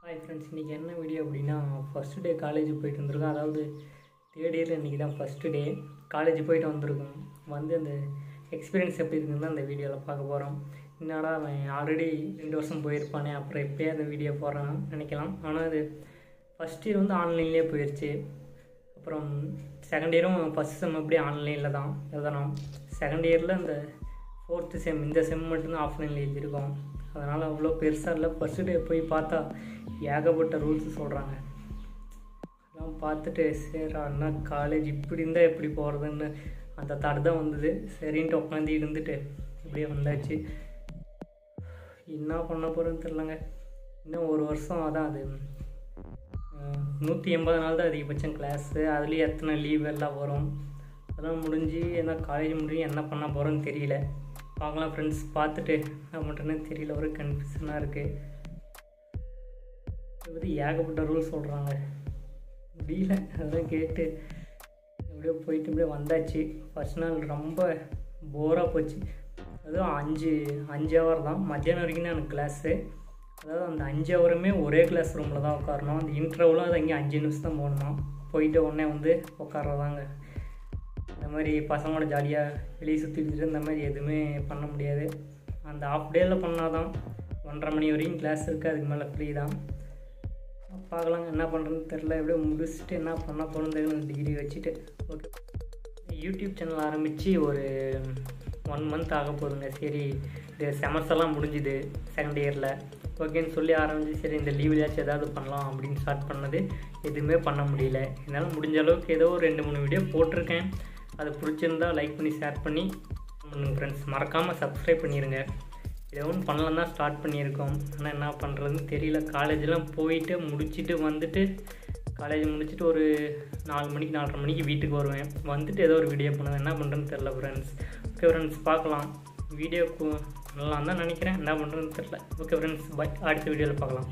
Hi friends, இன்றைக்கி என்ன video அப்படின்னா ஃபஸ்ட்டு டே காலேஜ் போயிட்டு வந்திருக்கோம். அதாவது தேர்ட் இயரில் இன்றைக்கி தான் ஃபஸ்ட்டு டே காலேஜ் போயிட்டு வந்திருக்கோம். வந்து அந்த எக்ஸ்பீரியன்ஸ் எப்படி இருக்குன்னு தான் அந்த வீடியோவில் பார்க்க போகிறோம். என்னடா அவன் ஆல்ரெடி 2 வருஷம் போயிருப்பானே, அப்புறம் எப்போயே அந்த வீடியோ போடுறான்னு நினைக்கலாம். ஆனால் அது ஃபஸ்ட் இயர் வந்து ஆன்லைன்லேயே போயிடுச்சு. அப்புறம் செகண்ட் இயரும் ஃபஸ்ட் செம் அப்படியே ஆன்லைனில் தான் எழுதணும். செகண்ட் இயரில் இந்த 4th செம் இந்த செம் மட்டும்தான் ஆஃப்லைனில் எழுதியிருக்கோம். அதனால் அவ்வளோ பெருசாக இல்லை. ஃபஸ்ட்டு டே போய் பார்த்தா ஏகப்பட்ட ரூல்ஸ் சொல்கிறாங்க. அதெல்லாம் பார்த்துட்டு சரி அண்ணா காலேஜ் இப்படி இருந்தால் எப்படி போகிறதுன்னு அந்த தாட் தான் வந்தது. சரின்ட்டு உட்காந்து இருந்துட்டு இப்படியே வந்தாச்சு. என்ன பண்ண போகிறேன்னு தெரிலங்க. இன்னும் ஒரு வருஷம் அதான். அது 180 நாள் தான் அதிகபட்சம் கிளாஸு. அதுலேயும் எத்தனை லீவ் எல்லாம் வரும். அதெல்லாம் முடிஞ்சு என்ன காலேஜ் முடிஞ்சு என்ன பண்ண போகிறோன்னு தெரியல. பார்க்கலாம் ஃப்ரெண்ட்ஸ். பார்த்துட்டு என்ன பண்ணுறேன்னு தெரியல, ஒரு கன்ஃபியூஷனாக இருக்குது. இது பற்றி ஏகப்பட்ட ரூல்ஸ் சொல்கிறாங்க, முடியல. அதெல்லாம் கேட்டு எப்படியோ போயிட்டு இப்படியே வந்தாச்சு. ஃபர்ஸ்ட் நாள் ரொம்ப போராக போச்சு. அதுவும் 5 ஹவர் தான், மத்தியானம் வரைக்கும் தான் எனக்கு கிளாஸு. அதாவது அந்த 5 ஹவருமே ஒரே கிளாஸ் ரூமில் தான் உட்காரணும். அந்த இன்டர்வலும் அது அங்கே 5 நிமிஷம் தான் போகணுமா. போயிட்டு உடனே வந்து உட்கார்றதாங்க. இந்த மாதிரி பசங்களோட ஜாலியாக வெளியே சுற்றிட்டு இந்த மாதிரி எதுவுமே பண்ண முடியாது. அந்த ஆஃப் டேயில் பண்ணால் தான் 1:30 மணி வரைக்கும் கிளாஸ் இருக்குது. அதுக்கு மேலே ஃப்ரீ தான். பார்க்கலாங்க, என்ன பண்ணுறதுன்னு தெரில. எப்படியோ முடிச்சுட்டு என்ன பண்ண போகணுன்னு டிகிரி வச்சுட்டு ஓகே. யூடியூப் சேனல் ஆரம்பித்து ஒரு 1 மந்த் ஆக போகுதுங்க. சரி, இந்த செமஸ்டர்லாம் முடிஞ்சுது செகண்ட் இயரில் ஓகேன்னு சொல்லி ஆரம்பிச்சு, சரி இந்த லீவ்லையாச்சும் ஏதாவது பண்ணலாம் அப்படின்னு ஸ்டார்ட் பண்ணது. எதுவுமே பண்ண முடியல. என்னால் முடிஞ்ச அளவுக்கு ஏதோ ஒரு 2-3 வீடியோ போட்டிருக்கேன். அது பிடிச்சிருந்தா லைக் பண்ணி ஷேர் பண்ணி பண்ணுங்க ஃப்ரெண்ட்ஸ். மறக்காமல் சப்ஸ்கிரைப் பண்ணிடுங்க. இதை ஒன்றும் பண்ணலாம் தான் ஸ்டார்ட் பண்ணியிருக்கோம். ஆனால் என்ன பண்ணுறதுன்னு தெரியல. காலேஜெலாம் போயிட்டு முடிச்சுட்டு வந்துட்டு, காலேஜ் முடிச்சுட்டு ஒரு 4 மணிக்கு 4:30 மணிக்கு வீட்டுக்கு வருவேன். வந்துட்டு ஏதோ ஒரு வீடியோ பண்ணுவேன். என்ன பண்ணுறதுன்னு தெரில ஃப்ரெண்ட்ஸ். ஓகே ஃப்ரெண்ட்ஸ், பார்க்கலாம். வீடியோக்கு நல்லா தான் நினைக்கிறேன். என்ன பண்ணுறதுன்னு தெரில. ஓகே ஃப்ரெண்ட்ஸ், பாய். அடுத்த வீடியோவில் பார்க்கலாம்.